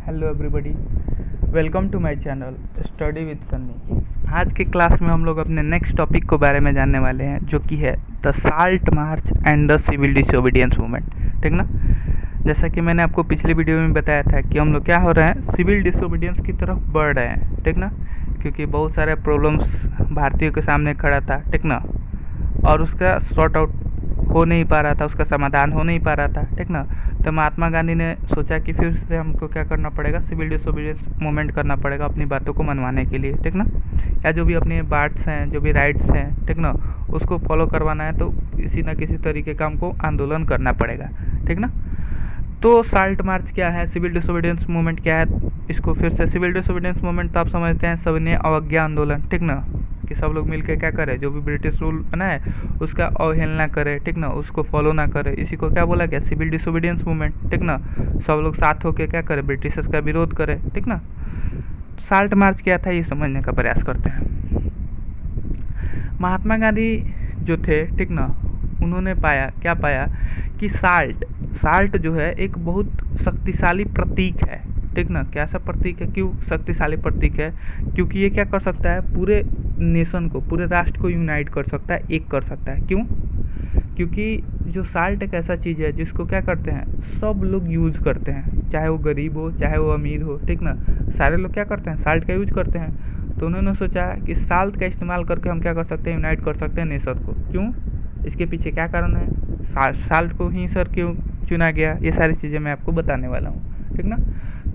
Hello everybody, welcome to my channel study with Sunny. आज के class में हम लोग अपने नेक्स्ट टॉपिक को बारे में जानने वाले हैं, जो कि है the salt march and the civil disobedience movement. ठीक ना। जैसा कि मैंने आपको पिछले वीडियो में बताया था कि हम लोग क्या हो रहे हैं, सिविल डिसोबीडियंस की तरफ बढ़ रहे हैं। ठीक ना। क्योंकि बहुत सारे प्रॉब्लम्स भारतीयों के सामने खड़ा था। ठीक ना। और उसका सॉर्ट आउट हो नहीं पा रहा था, उसका समाधान हो नहीं पा रहा था। ठीक ना। तो महात्मा गांधी ने सोचा कि फिर से हमको क्या करना पड़ेगा, सिविल डिसोबीडियंस मूवमेंट करना पड़ेगा अपनी बातों को मनवाने के लिए। ठीक ना। या जो भी अपने बाट्स हैं, जो भी राइट्स हैं, ठीक ना, उसको फॉलो करवाना है तो किसी ना किसी तरीके का हमको आंदोलन करना पड़ेगा। ठीक ना। तो साल्ट मार्च क्या है, सिविल डिसोबीडियंस मूवमेंट क्या है, इसको फिर से सिविल डिसोबीडियंस मूवमेंट तो आप समझते हैं, सविनय अवज्ञा आंदोलन। ठीक ना। कि सब लोग मिलकर क्या करें, जो भी ब्रिटिश रूल बना है उसका अवहेलना करे। ठीक ना। उसको फॉलो ना करे, इसी को क्या बोला गया, सिविल डिसोबीडियंस मूवमेंट। ठीक ना। सब लोग साथ होकर क्या करें, ब्रिटिशर्स का विरोध करें। ठीक ना। साल्ट मार्च क्या था, ये समझने का प्रयास करते हैं। महात्मा गांधी जो थे, ठीक ना, उन्होंने क्या पाया कि साल्ट जो है एक बहुत शक्तिशाली प्रतीक है। ठीक ना। क्या सा प्रतीक है, क्यों शक्तिशाली प्रतीक है, क्योंकि ये क्या कर सकता है, पूरे नेशन को, पूरे राष्ट्र को यूनाइट कर सकता है, एक कर सकता है। क्यों? क्योंकि जो साल्ट एक ऐसा चीज़ है जिसको क्या करते हैं, सब लोग यूज़ करते हैं, चाहे वो गरीब हो चाहे वो अमीर हो। ठीक ना। सारे लोग क्या करते हैं, साल्ट का यूज करते हैं। तो उन्होंने सोचा कि साल्ट का इस्तेमाल करके हम क्या कर सकते हैं, यूनाइट कर सकते हैं नेशन को। क्यों? इसके पीछे क्या कारण है, साल्ट को ही सर क्यों चुना गया, ये सारी चीज़ें मैं आपको बताने वाला हूँ। ठीक ना।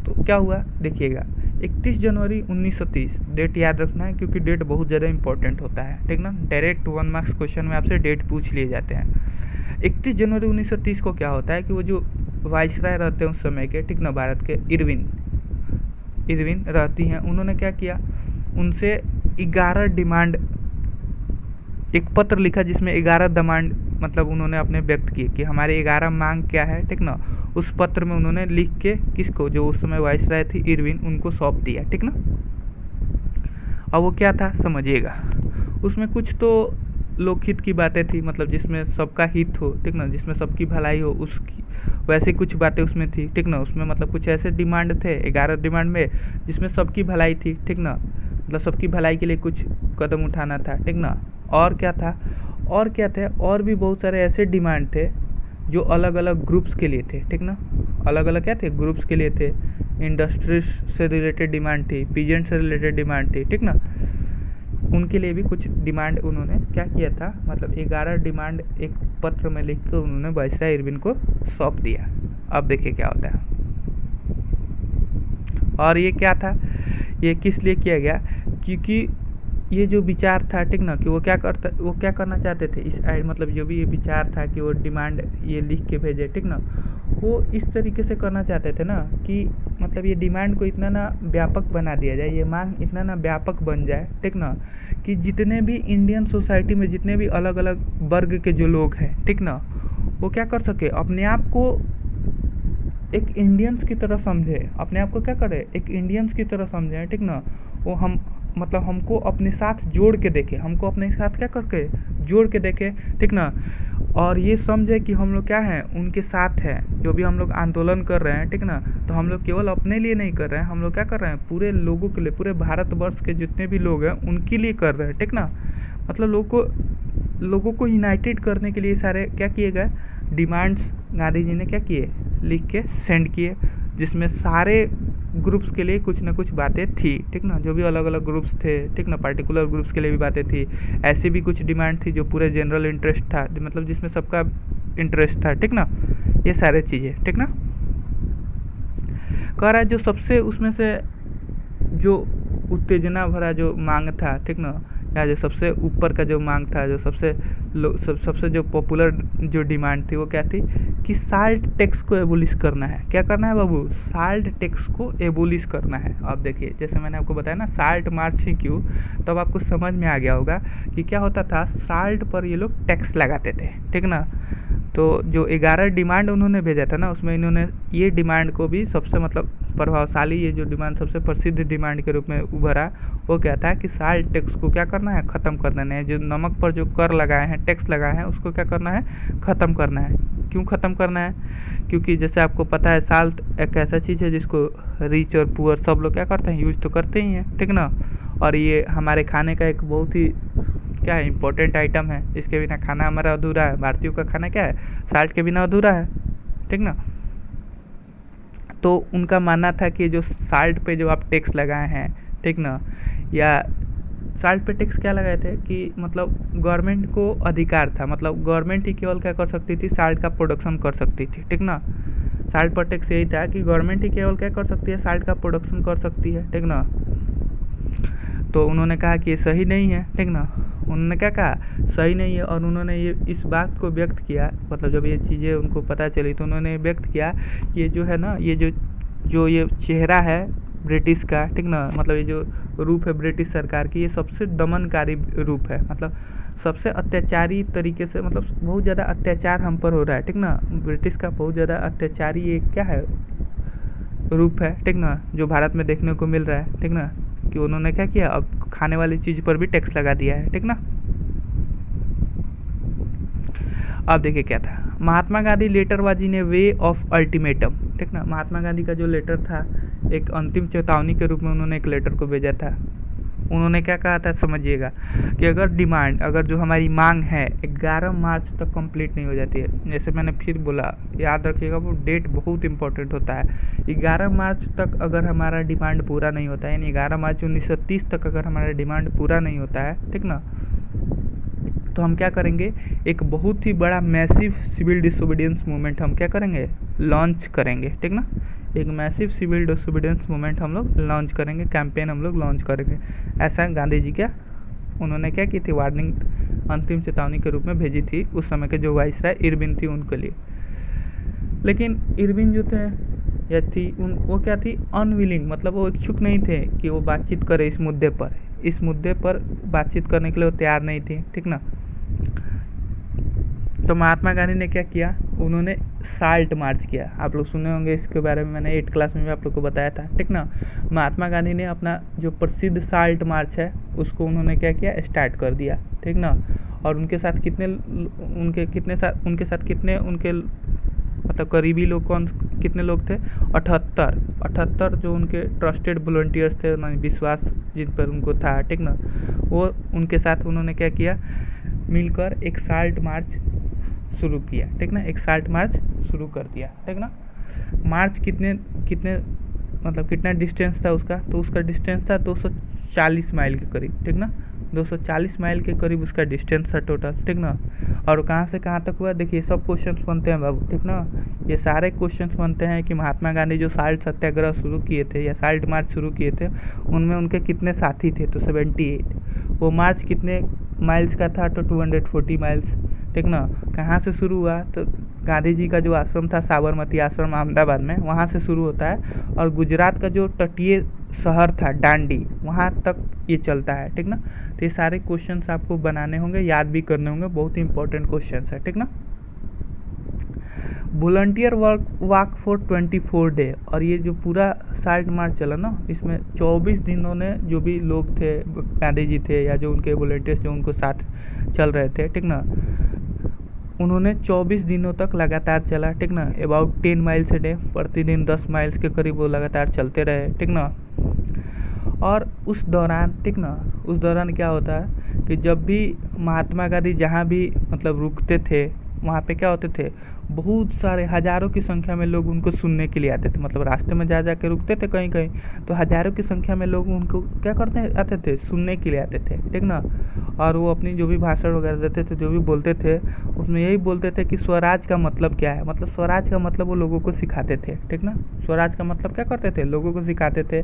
तो क्या हुआ देखिएगा, 31 जनवरी 1930 डेट याद रखना है, क्योंकि डेट बहुत ज़्यादा इंपॉर्टेंट होता है। ठीक ना। डायरेक्ट 1 मार्क्स क्वेश्चन में आपसे डेट पूछ लिए जाते हैं। 31 जनवरी 1930 को क्या होता है कि वो जो वाइसराय रहते हैं उस समय के, ठीक ना, भारत के इरविन रहती हैं, उन्होंने क्या किया, उनसे 11 डिमांड, एक पत्र लिखा जिसमें 11 डिमांड मतलब उन्होंने अपने व्यक्त किए कि हमारे 11 मांग क्या है। ठीक ना। उस पत्र में उन्होंने लिख के किसको, जो उस समय वाइसराय थी इरविन, उनको सौंप दिया। ठीक ना। और वो क्या था समझिएगा, उसमें कुछ तो लोकहित की बातें थी, मतलब जिसमें सबका हित हो। ठीक ना। जिसमें सबकी भलाई हो, उसकी वैसे कुछ बातें उसमें थी। ठीक ना। उसमें मतलब कुछ ऐसे डिमांड थे 11 डिमांड में, जिसमें सबकी भलाई थी। ठीक ना। मतलब सबकी भलाई के लिए कुछ कदम उठाना था। ठीक ना। और क्या था, और क्या थे, और भी बहुत सारे ऐसे डिमांड थे जो अलग अलग ग्रुप्स के लिए थे। ठीक ना। अलग अलग क्या थे, ग्रुप्स के लिए थे। इंडस्ट्रीज से रिलेटेड डिमांड थी, पीजेंट से रिलेटेड डिमांड थी। ठीक ना। उनके लिए भी कुछ डिमांड उन्होंने क्या किया था, मतलब 11 डिमांड एक पत्र में लिख कर उन्होंने वाइसराय इरविन को सौंप दिया। अब देखिए क्या होता है। और ये क्या था, ये किस लिए किया गया, क्योंकि ये जो विचार था, ठीक ना, कि वो क्या करना चाहते थे, इस मतलब जो भी ये विचार था कि वो डिमांड ये लिख के भेजे। ठीक ना। वो इस तरीके से करना चाहते थे ना कि मतलब ये डिमांड को इतना ना व्यापक बना दिया जाए, ये मांग इतना ना व्यापक बन जाए। ठीक ना। कि जितने भी इंडियन सोसाइटी में जितने भी अलग अलग वर्ग के जो लोग हैं, ठीक ना, वो क्या कर सके, अपने आप को एक इंडियंस की तरह समझे, अपने आप को क्या करे, एक इंडियंस की तरह समझे। ठीक ना। वो हम मतलब हमको अपने साथ जोड़ के देखे, हमको अपने साथ क्या करके जोड़ के देखे। ठीक ना। और ये समझे कि हम लोग क्या हैं, उनके साथ हैं, जो भी हम लोग आंदोलन कर रहे हैं। ठीक ना। तो हम लोग केवल अपने लिए नहीं कर रहे हैं, हम लोग क्या कर रहे हैं, पूरे लोगों के लिए, पूरे भारतवर्ष के जितने भी लोग हैं उनके लिए कर रहे हैं। ठीक ना। मतलब लोगों को यूनाइटेड करने के लिए सारे क्या किए गए, डिमांड्स गांधी जी ने क्या किए, लिख के सेंड किए, जिसमें सारे ग्रुप्स के लिए कुछ ना कुछ बातें थी। ठीक ना। जो भी अलग अलग ग्रुप्स थे, ठीक ना, पार्टिकुलर ग्रुप्स के लिए भी बातें थी। ऐसी भी कुछ डिमांड थी जो पूरे जनरल इंटरेस्ट था, मतलब जिसमें सबका इंटरेस्ट था। ठीक ना। ये सारे चीज़ें, ठीक ना। कह रहा है जो सबसे उसमें से जो उत्तेजना भरा जो मांग था, ठीक ना, या जो सबसे ऊपर का जो मांग था, जो सबसे जो पॉपुलर जो डिमांड थी, वो क्या थी कि साल्ट टैक्स को एबोलिश करना है। क्या करना है बाबू, साल्ट टैक्स को एबोलिश करना है। अब देखिए, जैसे मैंने आपको बताया ना साल्ट मार्च ही क्यों, तब आपको समझ में आ गया होगा कि क्या होता था, साल्ट पर ये लोग टैक्स लगाते थे। ठीक ना। तो जो 11 डिमांड उन्होंने भेजा था ना, उसमें इन्होंने ये डिमांड को भी सबसे मतलब प्रभावशाली, ये जो डिमांड सबसे प्रसिद्ध डिमांड के रूप में उभरा, वो क्या था कि साल्ट टैक्स को क्या करना है, ख़त्म कर देना है। जो नमक पर जो कर लगाए हैं, टैक्स लगाए हैं, उसको क्या करना है, ख़त्म करना है। क्यों ख़त्म करना है? क्योंकि जैसे आपको पता है साल्ट एक ऐसा चीज़ है जिसको रिच और पुअर सब लोग क्या करते हैं, यूज तो करते ही हैं, ठीक ना। और ये हमारे खाने का एक बहुत ही क्या है, इम्पोर्टेंट आइटम है। इसके बिना खाना हमारा अधूरा है। भारतीयों का खाना क्या है, साल्ट के बिना अधूरा है, ठीक ना। तो उनका मानना था कि जो साल्ट पे जो आप टैक्स लगाए हैं, ठीक ना, या साल्ट पे टैक्स क्या लगाए थे कि मतलब गवर्नमेंट को अधिकार था, मतलब गवर्नमेंट ही केवल क्या कर सकती थी, साल्ट का प्रोडक्शन कर सकती थी, ठीक ना। साल्ट पर टैक्स यही था कि गवर्नमेंट ही केवल क्या कर सकती है, साल्ट का प्रोडक्शन कर सकती है, ठीक ना। तो उन्होंने कहा कि ये सही नहीं है, ठीक ना। उन्होंने क्या कहा, सही नहीं है। और उन्होंने ये इस बात को व्यक्त किया, मतलब जब ये चीज़ें उनको पता चली तो उन्होंने व्यक्त किया, ये जो है ना, ये जो ये चेहरा है ब्रिटिश का, ठीक ना, मतलब ये जो रूप है ब्रिटिश सरकार की, ये सबसे दमनकारी रूप है, मतलब सबसे अत्याचारी तरीके से, मतलब बहुत ज़्यादा अत्याचार हम पर हो रहा है, ठीक ना। ब्रिटिश का बहुत ज़्यादा अत्याचारी ये क्या है, रूप है, ठीक ना, जो भारत में देखने को मिल रहा है, ठीक ना। कि उन्होंने क्या किया, अब खाने वाली चीज़ पर भी टैक्स लगा दिया है, ठीक ना। अब देखिए क्या था, महात्मा गांधी लेटरबाजी ने वे ऑफ अल्टीमेटम, ठीक ना। महात्मा गांधी का जो लेटर था, एक अंतिम चेतावनी के रूप में उन्होंने एक लेटर को भेजा था। उन्होंने क्या कहा था, समझिएगा, कि अगर जो हमारी मांग है 11 मार्च तक कंप्लीट नहीं हो जाती है, जैसे मैंने फिर बोला, याद रखिएगा वो डेट बहुत इंपॉर्टेंट होता है। 11 मार्च तक अगर हमारा डिमांड पूरा नहीं होता है, यानी 11 मार्च 1930 तक अगर हमारा डिमांड पूरा नहीं होता है, ठीक ना, तो हम क्या करेंगे, एक बहुत ही बड़ा मैसिव सिविल डिसोबीडियंस मूवमेंट हम क्या करेंगे, लॉन्च करेंगे, ठीक ना। एक मैसिव सिविल डिसोबीडियंस मूवमेंट हम लोग लॉन्च करेंगे, कैंपेन हम लोग लॉन्च करेंगे। ऐसा गांधी जी क्या उन्होंने क्या की थी, वार्निंग, अंतिम चेतावनी के रूप में भेजी थी उस समय के जो वाइसराय इरविन थी उनके लिए। लेकिन इरविन जो थे या थी वो क्या थी, अनविलिंग, मतलब वो इच्छुक नहीं थे कि वो बातचीत करे इस मुद्दे पर बातचीत करने के लिए वो तैयार नहीं थी, ठीक ना। तो महात्मा गांधी ने क्या किया, उन्होंने साल्ट मार्च किया। आप लोग सुने होंगे इसके बारे में, मैंने 8 क्लास में भी आप लोग को बताया था, ठीक ना। महात्मा गांधी ने अपना जो प्रसिद्ध साल्ट मार्च है उसको उन्होंने क्या किया, स्टार्ट कर दिया, ठीक ना। और उनके साथ कितने उनके मतलब करीबी लोग कितने लोग थे, 78 जो उनके ट्रस्टेड वॉलंटियर्स थे, उन्होंने विश्वास जिन पर उनको था, ठीक ना, वो उनके साथ उन्होंने क्या किया, मिलकर एक साल्ट मार्च शुरू किया, ठीक ना। एक साल्ट मार्च शुरू कर दिया, ठीक ना। मार्च कितने मतलब कितना डिस्टेंस था उसका, तो उसका डिस्टेंस था 240 माइल के करीब, ठीक ना। 240 माइल के करीब उसका डिस्टेंस था टोटल, ठीक ना। और कहाँ से कहाँ तक हुआ, देखिए सब क्वेश्चंस बनते हैं बाबू, ठीक ना। ये सारे क्वेश्चंस बनते हैं कि महात्मा गांधी जो साल्ट सत्याग्रह शुरू किए थे या साल्ट मार्च शुरू किए थे, उनमें उनके कितने साथी थे, तो 78। वो मार्च कितने माइल्स का था, तो 240 माइल्स, ठीक ना। कहाँ से शुरू हुआ, तो गांधी जी का जो आश्रम था साबरमती आश्रम अहमदाबाद में, वहाँ से शुरू होता है। और गुजरात का जो तटीय शहर था डांडी, वहाँ तक ये चलता है, ठीक ना। तो ये सारे क्वेश्चंस आपको बनाने होंगे, याद भी करने होंगे, बहुत ही इंपॉर्टेंट क्वेश्चंस है, ठीक ना। वॉलंटियर वॉक फॉर 24 डे, और ये जो पूरा साल्ट मार्च चला ना, इसमें 24 दिनों ने जो भी लोग थे, गांधी जी थे या जो उनके वॉलंटियर्स जो उनको साथ चल रहे थे, ठीक ना, उन्होंने 24 दिनों तक लगातार चला, ठीक ना। अबाउट 10 माइल्स ए डे, प्रतिदिन 10 माइल्स के करीब वो लगातार चलते रहे, ठीक ना। और उस दौरान क्या होता है कि जब भी महात्मा गांधी जहाँ भी मतलब रुकते थे, वहाँ पे क्या होते थे, बहुत सारे हज़ारों की संख्या में लोग उनको सुनने के लिए आते थे। मतलब रास्ते में जा के रुकते थे कहीं कहीं, तो हज़ारों की संख्या में लोग उनको क्या करते आते थे, सुनने के लिए आते थे, ठीक ना। और वो अपनी जो भी भाषण वगैरह देते थे, जो भी बोलते थे, उसमें यही बोलते थे कि स्वराज का मतलब क्या है, मतलब स्वराज का मतलब वो लोगों को सिखाते थे, ठीक ना। स्वराज का मतलब क्या करते थे, लोगों को सिखाते थे।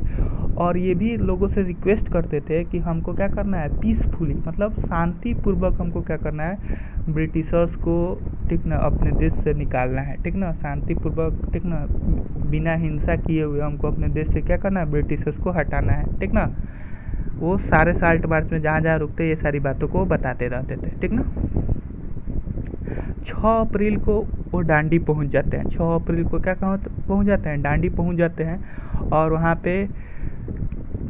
और ये भी लोगों से रिक्वेस्ट करते थे कि हमको क्या करना है, पीसफुली, मतलब शांतिपूर्वक हमको क्या करना है, ब्रिटिशर्स को, ठीक ना, अपने देश से निकालना है, ठीक ना, शांतिपूर्वक, ठीक ना, बिना हिंसा किए हुए हमको अपने देश से क्या करना है, ब्रिटिशर्स को हटाना है, ठीक ना। वो सारे साल्ट मार्च में जहाँ जहाँ रुकते ये सारी बातों को बताते रहते थे, ठीक ना। 6 अप्रैल को वो डांडी पहुंच जाते हैं। 6 अप्रैल को क्या कहाँ पहुंच जाते हैं, डांडी पहुंच जाते हैं। और वहाँ पे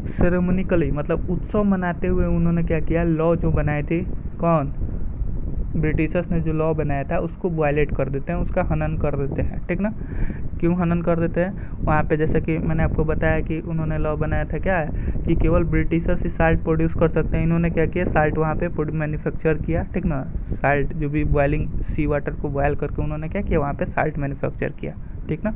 सेरेमोनिकली मतलब उत्सव मनाते हुए उन्होंने क्या किया, लॉ जो बनाए थे, कौन, ब्रिटिशर्स ने जो लॉ बनाया था उसको वायलेट कर देते हैं, उसका हनन कर देते हैं, ठीक ना। क्यों हनन कर देते हैं, वहाँ पे जैसे कि मैंने आपको बताया कि उन्होंने लॉ बनाया था क्या है कि केवल ब्रिटिशर्स ही साल्ट प्रोड्यूस कर सकते हैं। इन्होंने क्या किया, साल्ट वहाँ पे मैन्युफैक्चर किया, ठीक ना। साल्ट जो भी बॉइलिंग सी वाटर को बॉयल करके उन्होंने क्या किया, वहाँ पे साल्ट मैन्युफैक्चर किया, ठीक ना।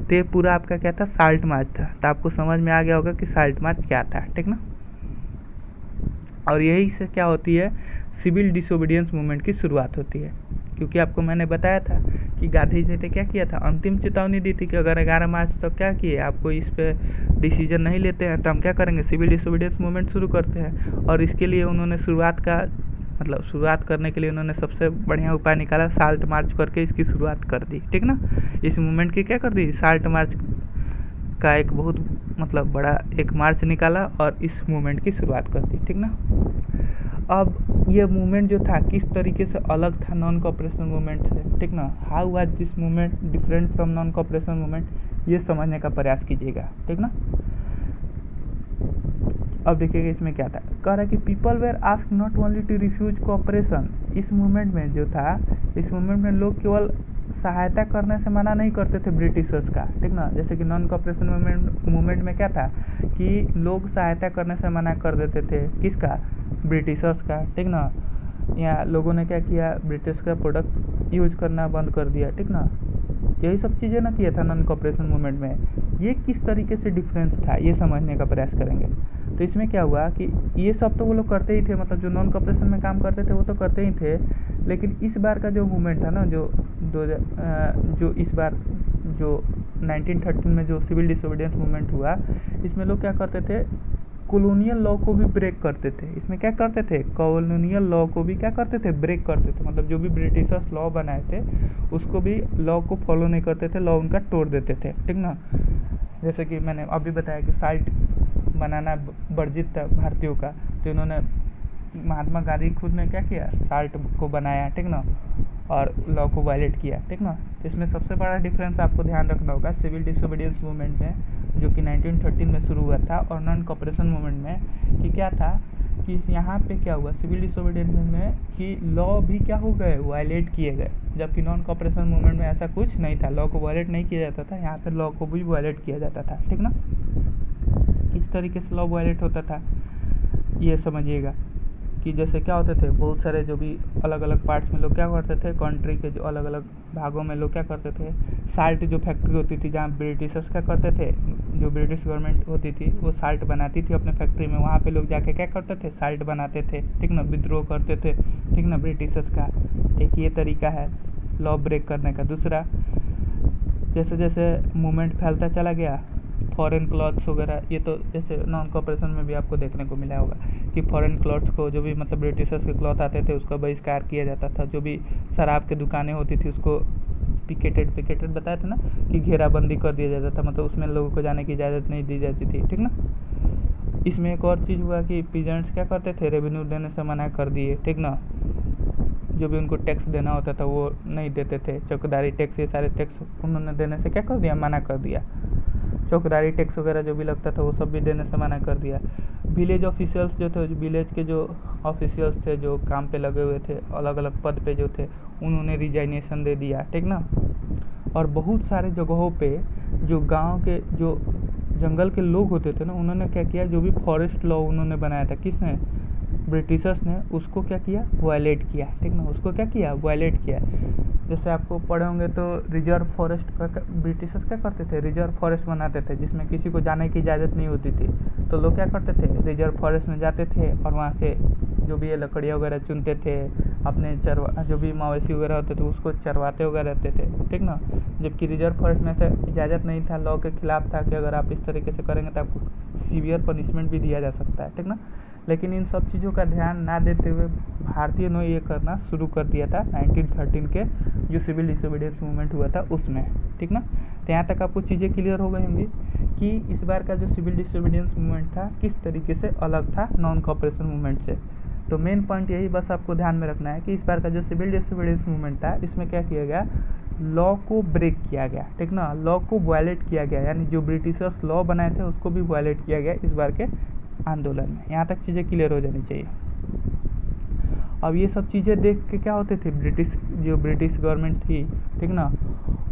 तो ये पूरा आपका क्या था, साल्ट मार्च था। तो आपको समझ में आ गया होगा कि साल्ट मार्च क्या था, ठीक ना। और यही से क्या होती है, सिविल डिसोबीडियंस मूवमेंट की शुरुआत होती है। क्योंकि आपको मैंने बताया था कि गांधी जी ने क्या किया था, अंतिम चेतावनी दी थी कि अगर 11 मार्च तक क्या किए आपको इस पे डिसीजन नहीं लेते हैं तो हम क्या करेंगे, सिविल डिसोबीडियंस मूवमेंट शुरू करते हैं। और इसके लिए उन्होंने शुरुआत करने के लिए उन्होंने सबसे बढ़िया उपाय निकाला, साल्ट मार्च करके इसकी शुरुआत कर दी, ठीक ना। इस मूवमेंट की क्या कर दी, साल्ट मार्च का एक बहुत बड़ा एक मार्च निकाला और इस मूवमेंट की शुरुआत कर दी, ठीक ना। अब ये मूवमेंट जो था किस तरीके से अलग था नॉन कॉपरेशन मूवमेंट से, ठीक ना। How was this movement different from non cooperation movement, ये समझने का प्रयास कीजिएगा, ठीक ना। अब देखिएगा इसमें क्या था, कह रहा है कि people were ask not only to refuse cooperation. इस मूवमेंट में जो था, इस मूवमेंट में लोग केवल सहायता करने से मना नहीं करते थे ब्रिटिशर्स का, ठीक ना। जैसे कि नॉन कॉपरेशन मूवमेंट में क्या था कि लोग सहायता करने से मना कर देते थे, किसका, ब्रिटिशर्स का, ठीक ना। या लोगों ने क्या किया, ब्रिटिश का प्रोडक्ट यूज करना बंद कर दिया, ठीक ना। यही सब चीज़ें ना किया था नॉन कॉपरेशन मूवमेंट में। ये किस तरीके से डिफरेंस था ये समझने का प्रयास करेंगे। तो इसमें क्या हुआ कि ये सब तो वो लोग करते ही थे, मतलब जो नॉन कॉपरेशन में काम करते थे वो तो करते ही थे, लेकिन इस बार का जो मूवमेंट था ना, जो इस बार जो 1913 में जो सिविल डिसोबीडियंस मूवमेंट हुआ, इसमें लोग क्या करते थे, कॉलोनियल लॉ को भी ब्रेक करते थे। इसमें क्या करते थे, कॉलोनियल लॉ को भी क्या करते थे, ब्रेक करते थे। मतलब जो भी ब्रिटिशर्स लॉ बनाए थे उसको भी, लॉ को फॉलो नहीं करते थे, लॉ उनका तोड़ देते थे, ठीक ना। जैसे कि मैंने अभी बताया कि साल्ट बनाना वर्जित था भारतीयों का, तो इन्होंने, महात्मा गांधी खुद ने क्या किया, साल्ट को बनाया, ठीक ना, और लॉ को वायलेट किया, ठीक ना। इसमें सबसे बड़ा डिफरेंस आपको ध्यान रखना होगा सिविल डिसोबीडियंस मूवमेंट में, जो कि 1913 में शुरू हुआ था, और नॉन कॉपरेशन मूवमेंट में कि क्या था कि यहाँ पे क्या हुआ, सिविल डिसोबीडियंस में कि लॉ भी क्या हो गए, वायलेट किए गए, जबकि नॉन कॉपरेशन मूवमेंट में ऐसा कुछ नहीं था, लॉ को वायलेट नहीं किया जाता था। यहाँ पे लॉ को भी वायलेट किया जाता था, ठीक ना। किस तरीके से लॉ वायलेट होता था ये समझिएगा कि जैसे क्या होते थे, बहुत सारे जो भी अलग अलग पार्ट्स में लोग क्या करते थे, कंट्री के जो अलग अलग भागों में लोग क्या करते थे, साल्ट जो फैक्ट्री होती थी जहाँ ब्रिटिशर्स क्या करते थे, जो ब्रिटिश गवर्नमेंट होती थी वो साल्ट बनाती थी अपने फैक्ट्री में, वहाँ पे लोग जाके क्या करते थे, साल्ट बनाते थे, ठीक ना, विद्रोह करते थे, ठीक ना, ब्रिटिशर्स का। एक ये तरीका है लॉ ब्रेक करने का। दूसरा, जैसे जैसे मूवमेंट फैलता चला गया, फॉरेन क्लॉथ्स वगैरह, ये तो जैसे नॉन कॉपरेशन में भी आपको देखने को मिला होगा कि फॉरेन क्लॉथ्स को, जो भी ब्रिटिशर्स के क्लॉथ आते थे उसका बहिष्कार किया जाता था। जो भी शराब की दुकानें होती थी उसको पिकेटेड बताया था ना कि घेराबंदी कर दिया जाता था, मतलब उसमें लोगों को जाने की इजाज़त नहीं दी जाती थी, ठीक ना। इसमें एक और चीज़ हुआ कि पीजेंट्स क्या करते थे, रेवेन्यू देने से मना कर दिए, ठीक ना। जो भी उनको टैक्स देना होता था वो नहीं देते थे, चौकीदारी टैक्स, ये सारे टैक्स उन्होंने देने से क्या कर दिया, मना कर दिया। चौकीदारी टैक्स वगैरह जो भी लगता था वो सब भी देने से मना कर दिया। विलेज ऑफिशियल्स जो थे, विलेज के जो ऑफिशियल्स थे जो काम पे लगे हुए थे, अलग अलग पद पे जो थे, उन्होंने रिजाइनेशन दे दिया, ठीक ना। और बहुत सारे जगहों पे जो गांव के जो जंगल के लोग होते थे ना, उन्होंने क्या किया, जो भी फॉरेस्ट लॉ उन्होंने बनाया था, किसने, ब्रिटिशर्स ने, उसको क्या किया, वायलेट किया, ठीक ना। उसको क्या किया, वायलेट किया। जैसे आपको पढ़े होंगे तो रिजर्व फॉरेस्ट का ब्रिटिशर्स क्या करते थे, रिजर्व फॉरेस्ट बनाते थे जिसमें किसी को जाने की इजाज़त नहीं होती थी। तो लोग क्या करते थे, रिजर्व फॉरेस्ट में जाते थे और वहाँ से जो भी ये लकड़ियाँ वगैरह चुनते थे, अपने जो भी मवेशी वगैरह होते थे उसको चरवाते वगैरह रहते थे, ठीक ना। जबकि रिजर्व फॉरेस्ट में से इजाज़त नहीं था, लॉ के खिलाफ था कि अगर आप इस तरीके से करेंगे तो आपको सीवियर पनिशमेंट भी दिया जा सकता है, ठीक ना। लेकिन इन सब चीज़ों का ध्यान ना देते हुए भारतीयों ने ये करना शुरू कर दिया था 1913 के जो सिविल डिसोबीडियंस मूवमेंट हुआ था उसमें, ठीक ना। तो यहाँ तक आपको चीज़ें क्लियर हो गई होंगी कि इस बार का जो सिविल डिसोबीडियंस मूवमेंट था किस तरीके से अलग था नॉन कॉपरेशन मूवमेंट से। तो मेन पॉइंट यही बस आपको ध्यान में रखना है कि इस बार का जो सिविल डिसोबीडियंस मूवमेंट था, इसमें क्या किया गया, लॉ को ब्रेक किया गया, ठीक ना, लॉ को वायलेट किया गया, यानी जो ब्रिटिशर्स लॉ बनाए थे उसको भी वायलेट किया गया इस बार के आंदोलन में। यहाँ तक चीज़ें क्लियर हो जानी चाहिए। अब ये सब चीज़ें देख के क्या होते थे, ब्रिटिश गवर्नमेंट थी, ठीक ना,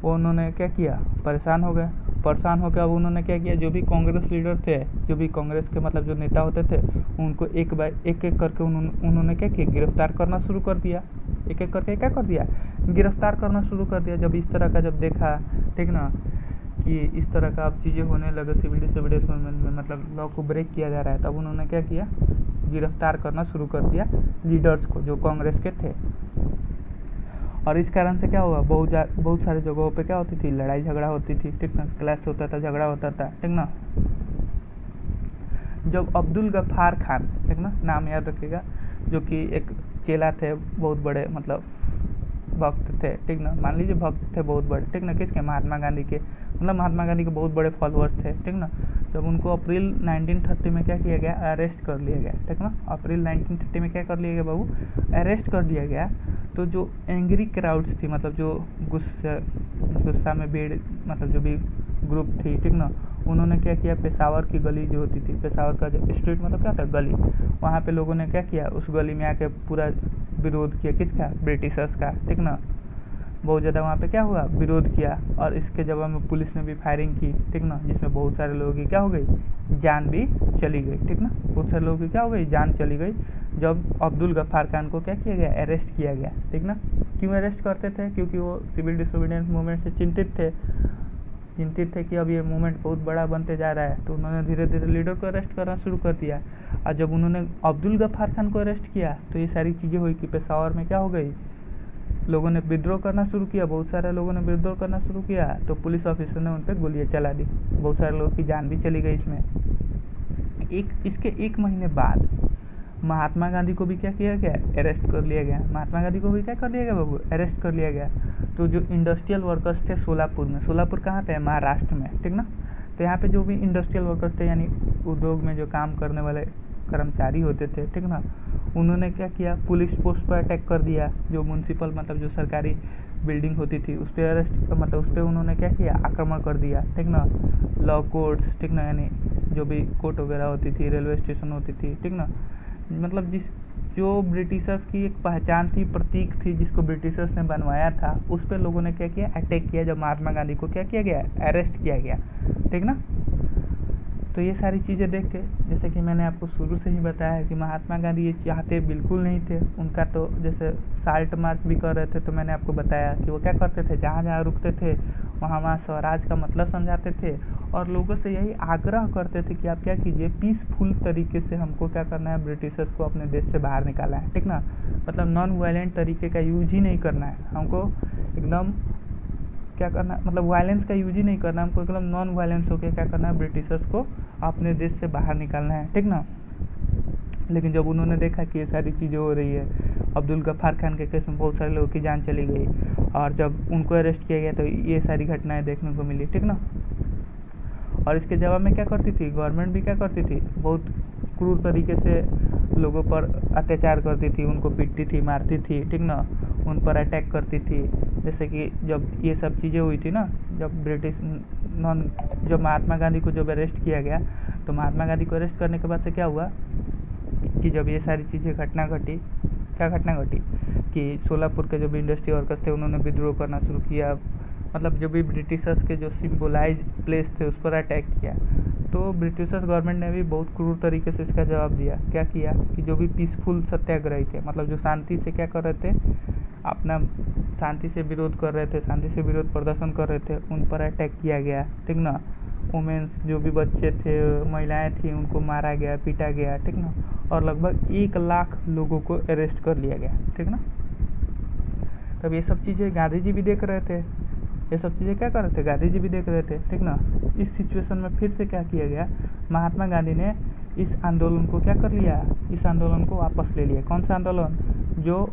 वो उन्होंने क्या किया, परेशान हो गए। अब उन्होंने क्या किया, जो भी कांग्रेस लीडर थे, जो भी कांग्रेस के मतलब जो नेता होते थे, उनको एक करके उन्होंने क्या किया, गिरफ्तार करना शुरू कर दिया। एक करके क्या कर दिया, गिरफ्तार करना शुरू कर दिया। जब इस तरह का जब देखा, ठीक ना, कि इस तरह का अब चीज़ें होने लगे सिविल डिसोबीडियंस मूवमेंट में, मतलब लॉ को ब्रेक किया जा रहा है, तब उन्होंने क्या किया, गिरफ्तार करना शुरू कर दिया लीडर्स को जो कांग्रेस के थे। और इस कारण से क्या हुआ, बहुत सारी जगहों पे क्या होती थी, लड़ाई झगड़ा होती थी, ठीक ना, क्लैश होता था, झगड़ा होता था, ठीक ना। जब अब्दुल गफ्फार खान, ठीक ना, नाम याद रखिएगा, जो कि एक चेला थे, बहुत बड़े मतलब भक्त थे, ठीक ना, मान लीजिए भक्त थे बहुत बड़े, ठीक ना, किसके, महात्मा गांधी के, मतलब महात्मा गांधी के बहुत बड़े फॉलोअर्स थे, ठीक ना। जब उनको अप्रैल 1930 में क्या किया गया, अरेस्ट कर लिया गया, ठीक ना, अप्रैल 1930 में क्या कर लिया गया बाबू, अरेस्ट कर लिया गया। तो जो एंग्री क्राउड्स थी, मतलब जो गुस्सा में भीड़, मतलब जो भी ग्रुप थी, ठीक ना, उन्होंने क्या किया, पेशावर की गली जो होती थी, पेशावर का जो स्ट्रीट मतलब क्या था, गली, वहाँ पे लोगों ने क्या किया, उस गली में आके पूरा विरोध किया, किसका, ब्रिटिशर्स का, ठीक ना। बहुत ज़्यादा वहाँ पे क्या हुआ, विरोध किया, और इसके जवाब में पुलिस ने भी फायरिंग की, ठीक ना, जिसमें बहुत सारे लोगों की क्या हो गई, जान भी चली गई, ठीक ना, बहुत सारे लोगों की क्या हो गई, जान चली गई। जब अब्दुल गफ्फार खान को क्या किया गया, अरेस्ट किया गया, ठीक ना। क्यों अरेस्ट करते थे, क्योंकि वो सिविल डिसोबीडियंस मूवमेंट से चिंतित थे कि अब ये मूवमेंट बहुत बड़ा बनते जा रहा है, तो उन्होंने धीरे धीरे लीडर को अरेस्ट करना शुरू कर दिया। और जब उन्होंने अब्दुल गफ्फार खान को अरेस्ट किया, तो ये सारी चीज़ें हुई कि पेशावर में क्या हो गई, लोगों ने विद्रोह करना शुरू किया, बहुत सारे लोगों ने विद्रोह करना शुरू किया, तो पुलिस ऑफिसर ने उन पर गोलियाँ चला दी, बहुत सारे लोगों की जान भी चली गई इसमें। इसके एक महीने बाद महात्मा गांधी को भी क्या किया गया, अरेस्ट कर लिया गया। महात्मा गांधी को भी क्या कर लिया गया बाबू, अरेस्ट कर लिया गया। तो जो इंडस्ट्रियल वर्कर्स थे सोलापुर में, सोलापुर कहाँ पे है, महाराष्ट्र में, ठीक ना, तो यहाँ पे जो भी इंडस्ट्रियल वर्कर्स थे, यानी उद्योग में जो काम करने वाले कर्मचारी होते थे, ठीक ना, उन्होंने क्या किया, पुलिस पोस्ट पर अटैक कर दिया, जो म्यूनसिपल मतलब जो सरकारी बिल्डिंग होती थी उस पर अरेस्ट मतलब उस पर उन्होंने क्या किया, आक्रमण कर दिया, ठीक ना। लॉ कोर्ट्स, ठीक ना, यानी जो भी कोर्ट वगैरह होती थी, रेलवे स्टेशन होती थी, ठीक ना, मतलब जो ब्रिटिशर्स की एक पहचान थी, प्रतीक थी, जिसको ब्रिटिशर्स ने बनवाया था, उस पर लोगों ने क्या किया, अटैक किया, जब महात्मा गांधी को क्या किया गया, अरेस्ट किया गया, ठीक ना। तो ये सारी चीज़ें देख के, जैसे कि मैंने आपको शुरू से ही बताया कि महात्मा गांधी ये चाहते बिल्कुल नहीं थे। उनका तो जैसे साल्ट मार्च भी कर रहे थे, तो मैंने आपको बताया कि वो क्या करते थे, जहाँ जहाँ रुकते थे वहाँ स्वराज का मतलब समझाते थे, और लोगों से यही आग्रह करते थे कि आप क्या कीजिए, पीसफुल तरीके से हमको क्या करना है, ब्रिटिशर्स को अपने देश से बाहर निकालना है, ठीक ना, मतलब नॉन वायलेंट तरीके का यूज ही नहीं करना है हमको, एकदम क्या करना, मतलब वायलेंस का यूज ही नहीं करना हमको, एकदम नॉन वायलेंस होकर क्या करना है, ब्रिटिशर्स को अपने देश से बाहर निकालना है, ठीक ना। लेकिन जब उन्होंने देखा कि ये सारी चीज़ें हो रही है, अब्दुल गफ्फार खान के केस में बहुत सारे लोगों की जान चली गई, और जब उनको अरेस्ट किया गया तो ये सारी घटनाएं देखने को मिली, ठीक ना। और इसके जवाब में क्या करती थी गवर्नमेंट, भी क्या करती थी, बहुत क्रूर तरीके से लोगों पर अत्याचार करती थी, उनको पीटती थी, मारती थी, ठीक ना, उन पर अटैक करती थी। जैसे कि जब ये सब चीज़ें हुई थी ना, जब महात्मा गांधी को जब अरेस्ट किया गया, तो महात्मा गांधी को अरेस्ट करने के बाद से क्या हुआ कि जब ये सारी चीज़ें घटना घटी कि सोलापुर के जो भी इंडस्ट्री वर्कर्स थे उन्होंने विद्रोह करना शुरू किया, मतलब जो भी ब्रिटिशर्स के जो सिम्बोलाइज प्लेस थे उस पर अटैक किया। तो ब्रिटिशर्स गवर्नमेंट ने भी बहुत क्रूर तरीके से इसका जवाब दिया। क्या किया कि जो भी पीसफुल सत्याग्रही थे, मतलब जो शांति से क्या कर रहे थे, अपना शांति से विरोध कर रहे थे, शांति से विरोध प्रदर्शन कर रहे थे, उन पर अटैक किया गया, ठीक ना। वुमेन्स, जो भी बच्चे थे, महिलाएं थी, उनको मारा गया, पीटा गया, ठीक ना, और लगभग 1 लाख लोगों को अरेस्ट कर लिया गया, ठीक ना। तब ये सब चीज़ें गांधी जी भी देख रहे थे, ये सब चीज़ें क्या कर रहे थे, गांधी जी भी देख रहे थे, ठीक ना। इस सिचुएशन में फिर से क्या किया गया, महात्मा गांधी ने इस आंदोलन को क्या कर लिया, इस आंदोलन को वापस ले लिया। कौन सा आंदोलन, जो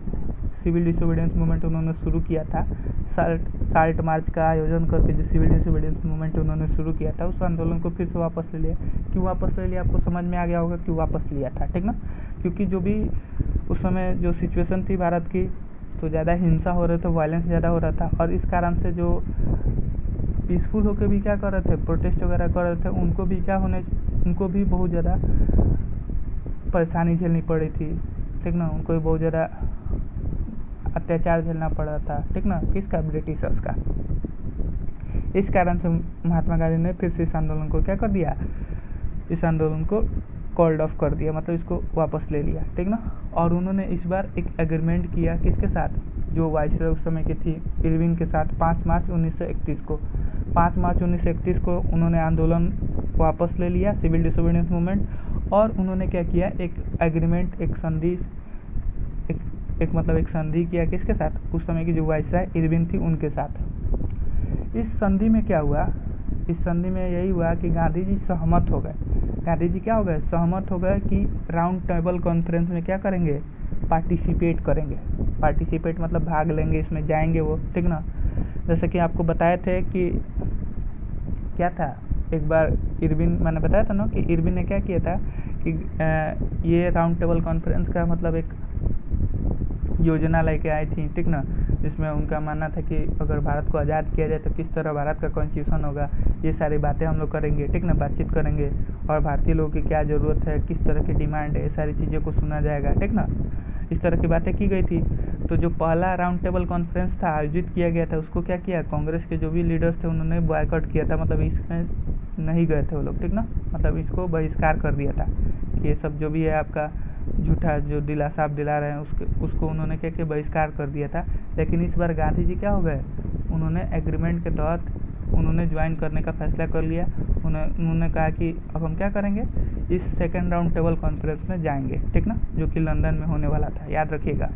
सिविल डिसोबीडियंस मूवमेंट उन्होंने शुरू किया था, साल्ट मार्च का आयोजन करके जो सिविल डिसोबीडियंस मूवमेंट उन्होंने शुरू किया था, उस आंदोलन को फिर से वापस ले लिया। क्यों वापस ले लिया, आपको समझ में आ गया होगा क्यों वापस लिया था, ठीक ना। क्योंकि जो भी उस समय जो सिचुएशन थी भारत की, तो ज़्यादा हिंसा हो रहे थे, वायलेंस ज़्यादा हो रहा था, और इस कारण से जो पीसफुल होकर भी क्या कर रहे थे, प्रोटेस्ट वगैरह कर रहे थे, उनको भी बहुत ज़्यादा परेशानी झेलनी पड़ी थी, ठीक ना। उनको भी बहुत ज़्यादा अत्याचार झेलना पड़ा था, ठीक ना, किसका, ब्रिटिशर्स का। इस कारण से महात्मा गांधी ने फिर से इस आंदोलन को क्या कर दिया, इस आंदोलन को कॉल्ड ऑफ कर दिया, मतलब इसको वापस ले लिया, ठीक ना। और उन्होंने इस बार एक एग्रीमेंट किया किसके साथ, जो वाइसरॉय उस समय की थी, इरविन के साथ। 5 मार्च 1931 को 5 मार्च 1931 को उन्होंने आंदोलन वापस ले लिया, सिविल डिसोबीडियंस मूवमेंट। और उन्होंने क्या किया, एक एग्रीमेंट, एक संधि किया किसके साथ, उस समय की जो वाइसरॉय इरविन थी उनके साथ। इस संधि में क्या हुआ, इस संधि में यही हुआ कि गांधी जी सहमत हो गए। गांधी जी क्या हो गए, सहमत हो गए कि राउंड टेबल कॉन्फ्रेंस में क्या करेंगे, पार्टिसिपेट करेंगे। पार्टिसिपेट मतलब भाग लेंगे, इसमें जाएंगे वो, ठीक ना। जैसे कि आपको बताए थे कि क्या था, एक बार इरविन, मैंने बताया था ना कि इरविन ने क्या किया था कि ये राउंड टेबल कॉन्फ्रेंस का मतलब एक योजना लेके आई थी, ठीक ना, जिसमें उनका मानना था कि अगर भारत को आज़ाद किया जाए तो किस तरह भारत का कॉन्स्टिट्यूशन होगा, ये सारी बातें हम लोग करेंगे, ठीक ना, बातचीत करेंगे, और भारतीय लोगों की क्या ज़रूरत है, किस तरह की डिमांड है, ये सारी चीज़ों को सुना जाएगा, ठीक ना। इस तरह की बातें की गई थी। तो जो पहला राउंड टेबल कॉन्फ्रेंस था, आयोजित किया गया था, उसको क्या किया, कांग्रेस के जो भी लीडर्स थे उन्होंने बॉयकॉट किया था, मतलब इसमें नहीं गए थे वो लोग, ठीक ना, मतलब इसको बहिष्कार कर दिया था कि ये सब जो भी है आपका झूठा जो दिलासा आप दिला रहे हैं, उसको उन्होंने क्या किया, बहिष्कार कर दिया था। लेकिन इस बार गांधी जी क्या हो गए, उन्होंने एग्रीमेंट के तहत उन्होंने ज्वाइन करने का फैसला कर लिया। उन्होंने कहा कि अब हम क्या करेंगे, इस सेकेंड राउंड टेबल कॉन्फ्रेंस में जाएंगे, ठीक ना, जो कि लंदन में होने वाला था। याद रखिएगा,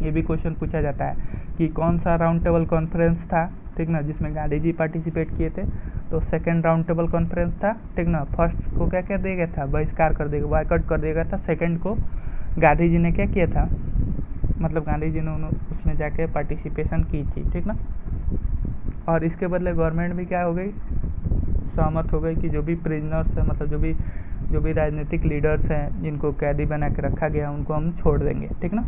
ये भी क्वेश्चन पूछा जाता है कि कौन सा राउंड टेबल कॉन्फ्रेंस था, ठीक ना, जिसमें गांधी जी पार्टिसिपेट किए थे। तो सेकेंड राउंड टेबल कॉन्फ्रेंस था, ठीक ना। फर्स्ट को क्या कर दिया गया था, बहिष्कार कर दिया, बॉयकॉट कर दिया गया था। सेकेंड को गांधी जी ने क्या किया था, मतलब गांधी जी ने उसमें जाके पार्टिसिपेशन की थी, ठीक ना। और इसके बदले गवर्नमेंट भी क्या हो गई, सहमत हो गई कि जो भी प्रिजनर्स हैं, मतलब जो भी राजनीतिक लीडर्स हैं जिनको कैदी बना के रखा गया, उनको हम छोड़ देंगे, ठीक ना।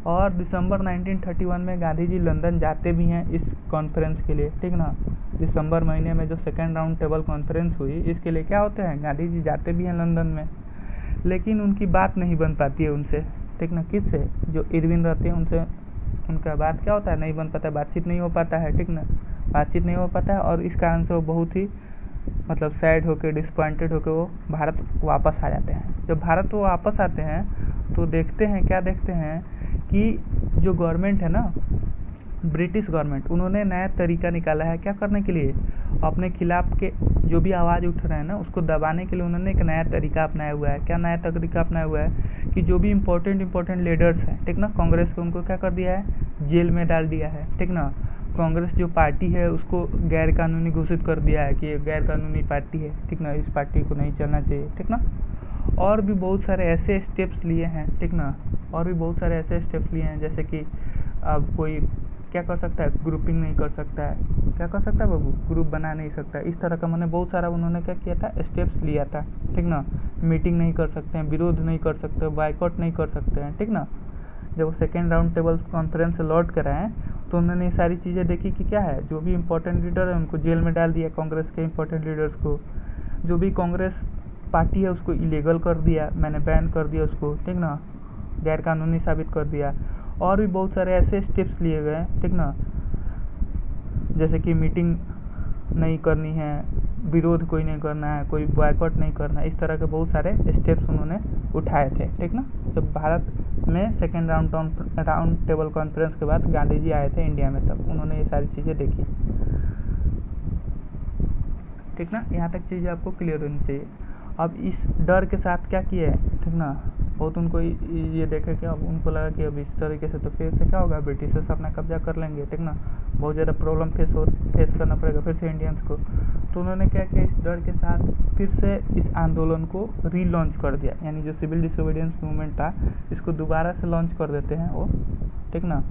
और दिसंबर 1931 में गांधी जी लंदन जाते भी हैं इस कॉन्फ्रेंस के लिए, ठीक ना। दिसंबर महीने में जो सेकेंड राउंड टेबल कॉन्फ्रेंस हुई, इसके लिए क्या होते हैं, गांधी जी जाते भी हैं लंदन में। लेकिन उनकी बात नहीं बन पाती है उनसे, ठीक ना, किससे, जो इरविन रहते हैं उनसे उनका बात क्या होता है, नहीं बन पाता, बातचीत नहीं हो पाता है, ठीक ना, बातचीत नहीं हो पाता है। और इस कारण से वो बहुत ही मतलब सैड होकर, डिसपॉइंटेड होकर वो भारत वापस आ जाते हैं। जब भारत वो वापस आते हैं तो देखते हैं, क्या देखते हैं कि जो गवर्नमेंट है ना, ब्रिटिश गवर्नमेंट, उन्होंने नया तरीका निकाला है क्या करने के लिए, अपने खिलाफ के जो भी आवाज़ उठ रहे हैं ना, उसको दबाने के लिए उन्होंने एक नया तरीका अपनाया हुआ है। क्या नया तरीका अपनाया हुआ है कि जो भी इम्पोर्टेंट लीडर्स हैं, ठीक ना, कांग्रेस के, उनको क्या कर दिया है, जेल में डाल दिया है, ठीक ना। कांग्रेस जो पार्टी है उसको गैर कानूनी घोषित कर दिया है कि ये गैर कानूनी पार्टी है, ठीक ना, इस पार्टी को नहीं चलना चाहिए, ठीक ना। और भी बहुत सारे ऐसे स्टेप्स लिए हैं, ठीक ना, और भी बहुत सारे ऐसे स्टेप्स लिए हैं, जैसे कि अब कोई क्या कर सकता है, ग्रुपिंग नहीं कर सकता है, क्या कर सकता है बाबू, ग्रुप बना नहीं सकता, इस तरह का मैंने बहुत सारा उन्होंने क्या किया था, स्टेप्स लिया था, ठीक ना। मीटिंग नहीं कर सकते हैं, विरोध नहीं कर सकते, बॉयकॉट नहीं कर सकते हैं, ठीक ना। जब वो सेकेंड राउंड टेबल कॉन्फ्रेंस से लौट कर आए तो उन्होंने ये सारी चीज़ें देखी कि क्या है, जो भी इम्पोर्टेंट लीडर है उनको जेल में डाल दिया, कांग्रेस के इम्पोर्टेंट लीडर्स को, जो भी कांग्रेस पार्टी है उसको इलीगल कर दिया, मैंने बैन कर दिया उसको, ठीक ना, गैर कानूनी साबित कर दिया। और भी बहुत सारे ऐसे स्टेप्स लिए गए, ठीक ना, जैसे कि मीटिंग नहीं करनी है, विरोध कोई नहीं करना है, कोई बॉयकॉट नहीं करना है, इस तरह के बहुत सारे स्टेप्स उन्होंने उठाए थे, ठीक ना। जब भारत में सेकेंड राउंड टेबल कॉन्फ्रेंस के बाद गांधी जी आए थे इंडिया में, तब उन्होंने ये सारी चीज़ें देखी, ठीक ना। यहाँ तक चीज़ें आपको क्लियर होनी चाहिए। अब इस डर के साथ क्या किए, ठीक ना, बहुत उनको ये देखे कि अब उनको लगा कि अब इस तरीके से तो फिर से क्या होगा, ब्रिटिशर्स अपना कब्जा कर लेंगे, ठीक ना, बहुत ज़्यादा प्रॉब्लम फेस करना पड़ेगा फिर से इंडियंस को। तो उन्होंने क्या किया, इस डर के साथ फिर से इस आंदोलन को रीलॉन्च कर दिया, यानी जो सिविल डिसोबीडियंस मूवमेंट था इसको दोबारा से लॉन्च कर देते हैं वो, ठीक ना।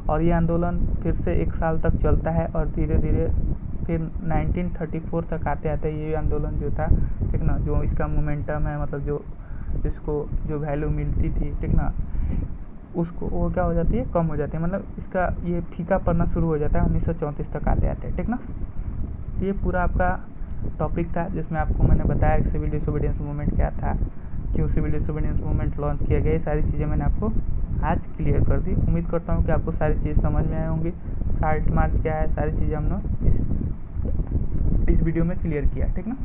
और ये आंदोलन फिर से 1 साल तक चलता है और धीरे धीरे फिर 1934 तक आते आते ये आंदोलन जो था, ठीक ना, जो इसका मोमेंटम है, मतलब जो रुपीज़ को जो वैल्यू मिलती थी, ठीक ना, उसको वो क्या हो जाती है, कम हो जाती है, मतलब इसका ये फीका पड़ना शुरू हो जाता है 1934 तक आते आते, ठीक ना। ये पूरा आपका टॉपिक था जिसमें आपको मैंने बताया कि सिविल डिसोबीडियंस मूवमेंट क्या था, क्यों सिविल डिसोबीडियंस मूवमेंट लॉन्च किया गया, ये सारी चीज़ें मैंने आपको आज क्लियर कर दी। उम्मीद करता हूँ कि आपको सारी चीज़ समझ में आई होंगी। साल्ट मार्च क्या है, सारी चीज़ें हमने इस वीडियो में क्लियर किया, ठीक ना।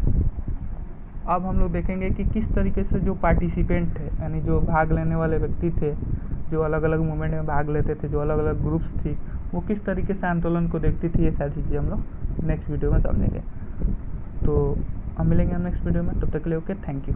अब हम लोग देखेंगे कि किस तरीके से जो पार्टिसिपेंट थे, यानी जो भाग लेने वाले व्यक्ति थे, जो अलग अलग मूवमेंट में भाग लेते थे, जो अलग अलग ग्रुप्स थी, वो किस तरीके से आंदोलन को देखती थी, ये सारी चीज़ें हम लोग नेक्स्ट वीडियो में समझेंगे। तो हम मिलेंगे नेक्स्ट वीडियो में, तब तक के लिए ओके, थैंक यू।